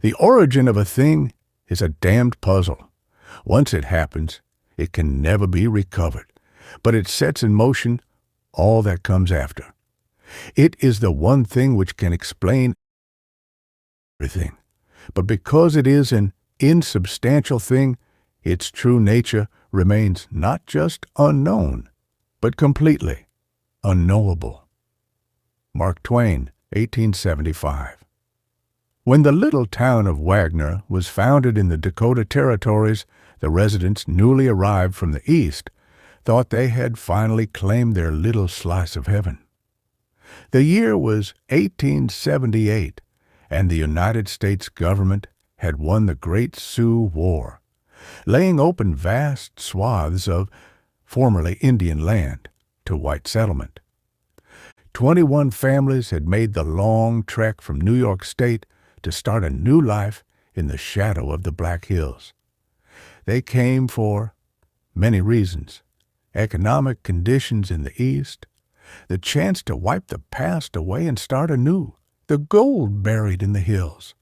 The origin of a thing is a damned puzzle. Once it happens, it can never be recovered, but it sets in motion all that comes after. It is the one thing which can explain everything. But because it is an insubstantial thing, its true nature remains not just unknown, but completely unknowable. Mark Twain, 1875. When the little town of Wagner was founded in the Dakota Territories, the residents newly arrived from the east thought they had finally claimed their little slice of heaven. The year was 1878, and the United States government had won the Great Sioux War, laying open vast swaths of formerly Indian land to white settlement. 21 families had made the long trek from New York State to start a new life in the shadow of the Black Hills. They came for many reasons: economic conditions in the East, the chance to wipe the past away and start anew, the gold buried in the hills.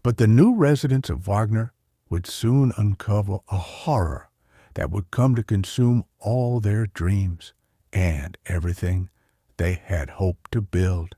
But the new residents of Wagner would soon uncover a horror that would come to consume all their dreams and everything they had hoped to build.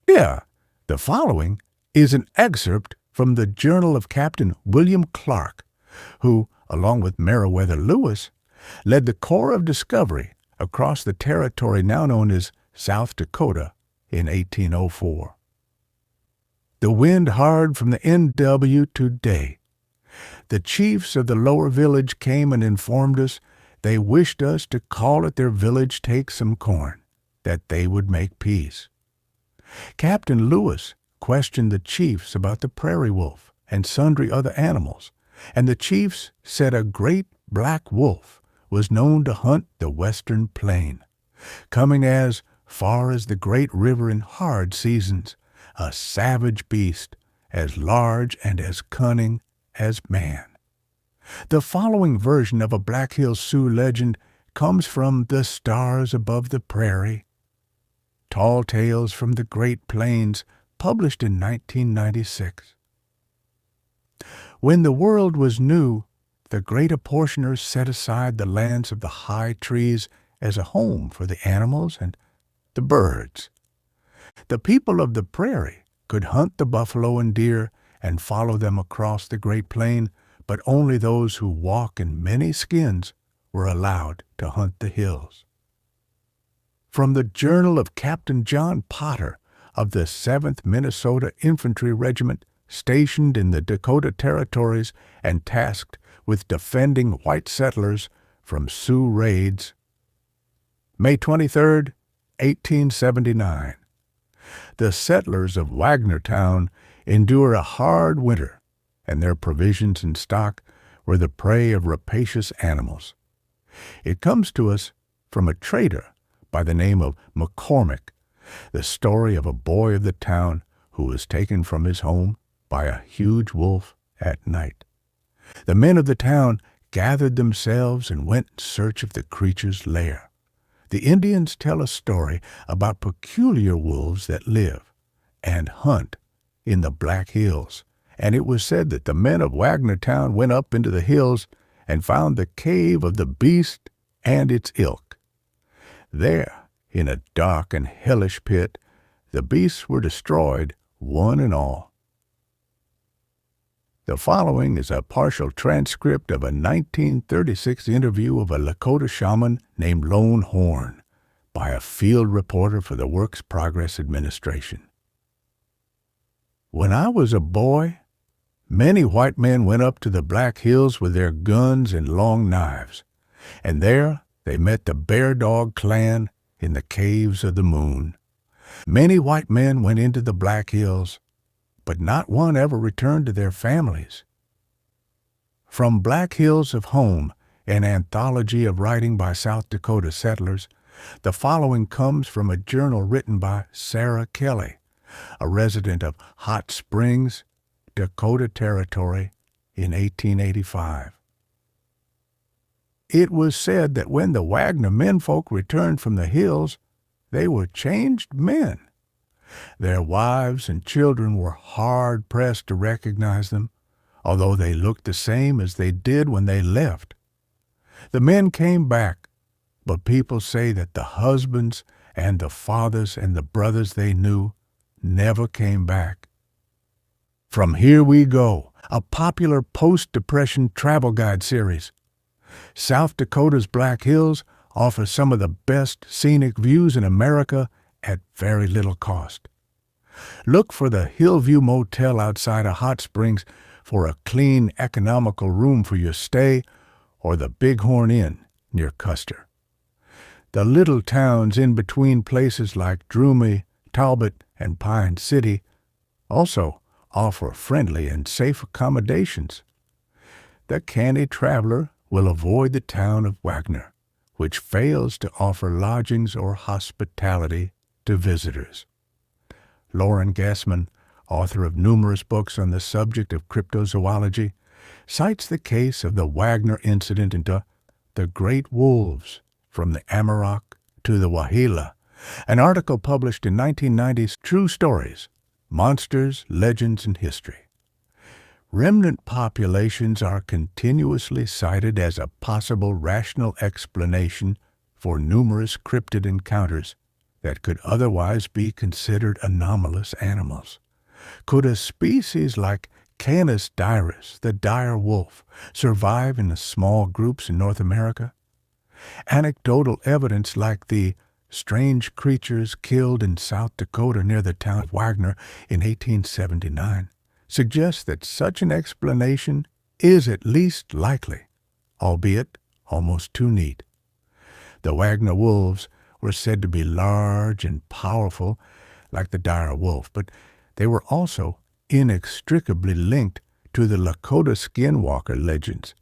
Here, the following is an excerpt from the journal of Captain William Clark, who, along with Meriwether Lewis, led the Corps of Discovery across the territory now known as South Dakota in 1804. The wind hard from the N.W. today. The chiefs of the lower village came and informed us they wished us to call at their village take some corn, that they would make peace. Captain Lewis questioned the chiefs about the prairie wolf and sundry other animals, and the chiefs said a great black wolf was known to hunt the western plain, coming as far as the great river in hard seasons, a savage beast as large and as cunning as man. The following version of a Black Hills Sioux legend comes from The Stars Above the Prairie, Tall Tales from the Great Plains, published in 1996. When the world was new, the great apportioners set aside the lands of the high trees as a home for the animals and the birds. The people of the prairie could hunt the buffalo and deer and follow them across the great plain, but only those who walk in many skins were allowed to hunt the hills. From the journal of Captain John Potter of the 7th Minnesota Infantry Regiment, stationed in the Dakota Territories and tasked with defending white settlers from Sioux raids. May 23, 1879. The settlers of Wagnertown endure a hard winter, and their provisions and stock were the prey of rapacious animals. It comes to us from a trader by the name of McCormick, the story of a boy of the town who was taken from his home by a huge wolf at night. The men of the town gathered themselves and went in search of the creature's lair. The Indians tell a story about peculiar wolves that live and hunt in the Black Hills, and it was said that the men of Wagnertown went up into the hills and found the cave of the beast and its ilk. There, in a dark and hellish pit, the beasts were destroyed, one and all. The following is a partial transcript of a 1936 interview of a Lakota shaman named Lone Horn by a field reporter for the Works Progress Administration. When I was a boy, many white men went up to the Black Hills with their guns and long knives, and there they met the Bear Dog Clan in the caves of the moon. Many white men went into the Black Hills, but not one ever returned to their families. From Black Hills of Home, an anthology of writing by South Dakota settlers, the following comes from a journal written by Sarah Kelly, a resident of Hot Springs, Dakota Territory, in 1885. It was said that when the Wagner menfolk returned from the hills, they were changed men. Their wives and children were hard-pressed to recognize them, although they looked the same as they did when they left. The men came back, but people say that the husbands and the fathers and the brothers they knew never came back. From Here We Go, a popular post-Depression travel guide series. South Dakota's Black Hills offer some of the best scenic views in America at very little cost. Look for the Hillview Motel outside of Hot Springs for a clean, economical room for your stay, or the Bighorn Inn near Custer. The little towns in between places like Drumey, Talbot, and Pine City also offer friendly and safe accommodations. The canny traveler will avoid the town of Wagner, which fails to offer lodgings or hospitality to visitors. Loren Gassman, author of numerous books on the subject of cryptozoology, cites the case of the Wagner incident into The Great Wolves from the Amarok to the Wahiela, an article published in 1990's True Stories, Monsters, Legends, and History. Remnant populations are continuously cited as a possible rational explanation for numerous cryptid encounters that could otherwise be considered anomalous animals. Could a species like Canis dirus, the dire wolf, survive in small groups in North America? Anecdotal evidence like the strange creatures killed in South Dakota near the town of Wagner in 1879 suggests that such an explanation is at least likely, albeit almost too neat. The Wagner wolves were said to be large and powerful like the dire wolf, but they were also inextricably linked to the Lakota skinwalker legends,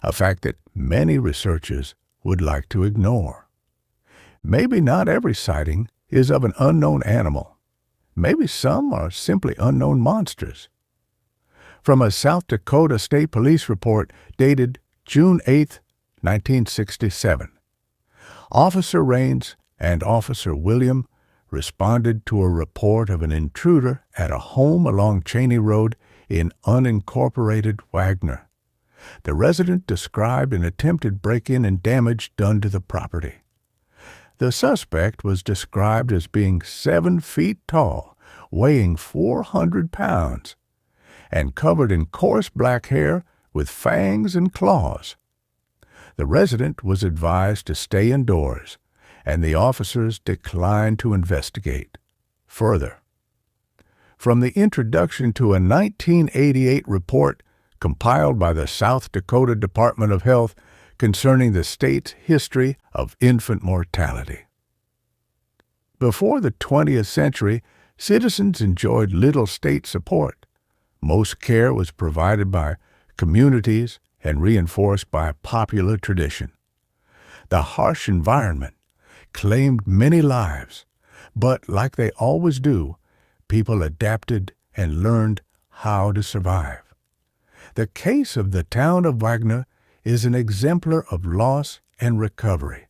a fact that many researchers would like to ignore. Maybe not every sighting is of an unknown animal. Maybe some are simply unknown monsters. From a South Dakota State Police report dated June 8, 1967, Officer Rains and Officer William responded to a report of an intruder at a home along Cheney Road in unincorporated Wagner. The resident described an attempted break-in and damage done to the property. The suspect was described as being 7 feet tall, weighing 400 pounds, and covered in coarse black hair with fangs and claws. The resident was advised to stay indoors, and the officers declined to investigate further. From the introduction to a 1988 report compiled by the South Dakota Department of Health concerning the state's history of infant mortality. Before the 20th century, citizens enjoyed little state support. Most care was provided by communities and reinforced by popular tradition. The harsh environment claimed many lives, but like they always do, people adapted and learned how to survive. The case of the town of Wagner is an exemplar of loss and recovery,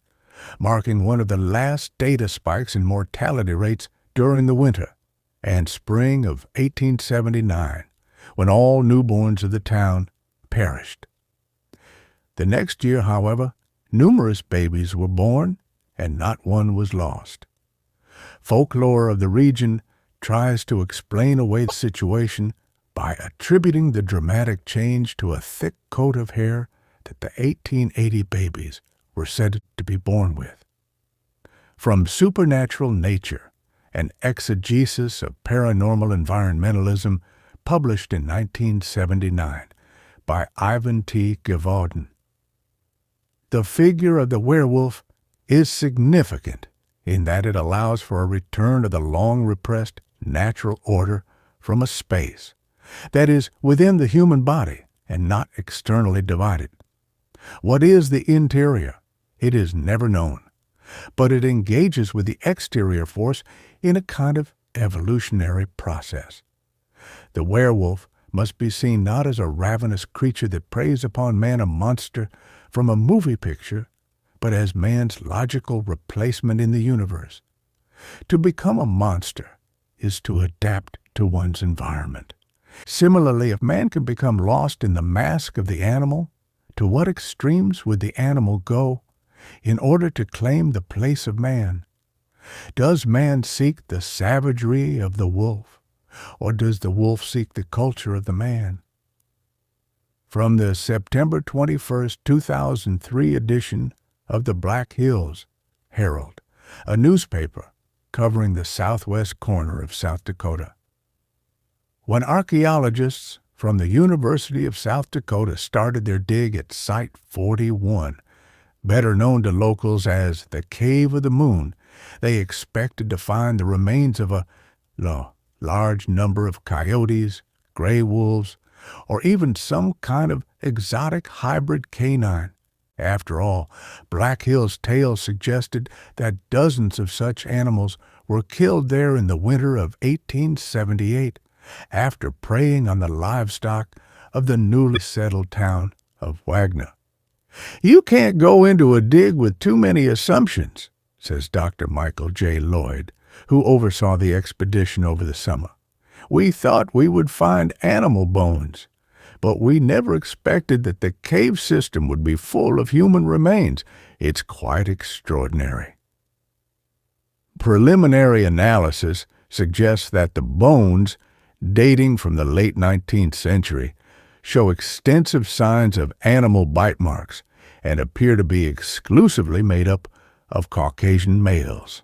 marking one of the last data spikes in mortality rates during the winter and spring of 1879, when all newborns of the town perished. The next year, however, numerous babies were born and not one was lost. Folklore of the region tries to explain away the situation by attributing the dramatic change to a thick coat of hair that the 1880 babies were said to be born with. From Supernatural Nature, an exegesis of paranormal environmentalism published in 1979 by Ivan T. Givaudan. The figure of the werewolf is significant in that it allows for a return of the long-repressed natural order from a space that is within the human body and not externally divided. What is the interior? It is never known, but it engages with the exterior force in a kind of evolutionary process. The werewolf must be seen not as a ravenous creature that preys upon man, a monster from a movie picture, but as man's logical replacement in the universe. To become a monster is to adapt to one's environment. Similarly, if man can become lost in the mask of the animal, to what extremes would the animal go in order to claim the place of man? Does man seek the savagery of the wolf, or does the wolf seek the culture of the man? From the September 21st, 2003 edition of the Black Hills Herald, a newspaper covering the southwest corner of South Dakota. When archaeologists from the University of South Dakota started their dig at Site 41, better known to locals as the Cave of the Moon, they expected to find the remains of a large number of coyotes, gray wolves, or even some kind of exotic hybrid canine. After all, Black Hill's tale suggested that dozens of such animals were killed there in the winter of 1878 after preying on the livestock of the newly settled town of Wagner. "You can't go into a dig with too many assumptions," says Dr. Michael J. Lloyd, who oversaw the expedition over the summer. "We thought we would find animal bones, but we never expected that the cave system would be full of human remains. It's quite extraordinary." Preliminary analysis suggests that the bones, dating from the late 19th century, show extensive signs of animal bite marks and appear to be exclusively made up of Caucasian males.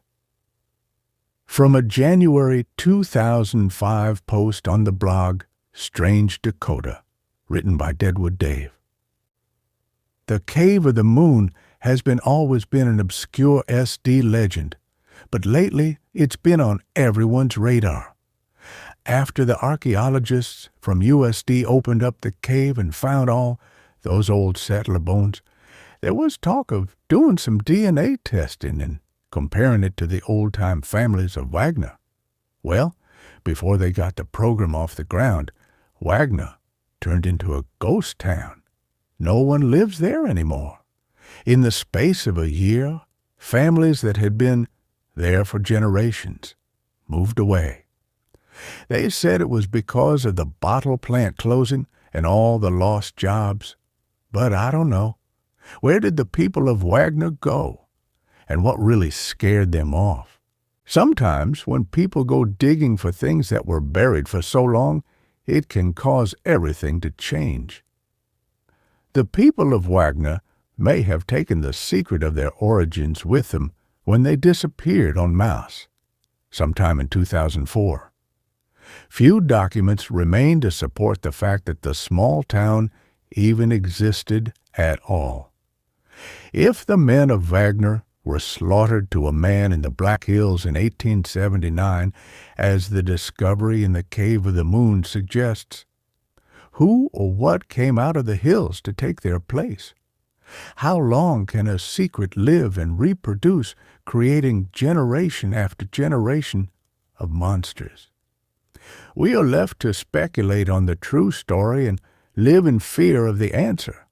From a January 2005 post on the blog Strange Dakota, written by Deadwood Dave. The Cave of the Moon has always been an obscure SD legend, but lately it's been on everyone's radar. After the archaeologists from USD opened up the cave and found all those old settler bones, there was talk of doing some DNA testing and comparing it to the old-time families of Wagner. Well, before they got the program off the ground, Wagner turned into a ghost town. No one lives there anymore. In the space of a year, families that had been there for generations moved away. They said it was because of the bottle plant closing and all the lost jobs. But I don't know. Where did the people of Wagner go? And what really scared them off? Sometimes when people go digging for things that were buried for so long, it can cause everything to change. The people of Wagner may have taken the secret of their origins with them when they disappeared en masse, sometime in 2004. Few documents remain to support the fact that the small town even existed at all. If the men of Wagner were slaughtered to a man in the Black Hills in 1879, as the discovery in the Cave of the Moon suggests, who or what came out of the hills to take their place? How long can a secret live and reproduce, creating generation after generation of monsters? We are left to speculate on the true story and live in fear of the answer.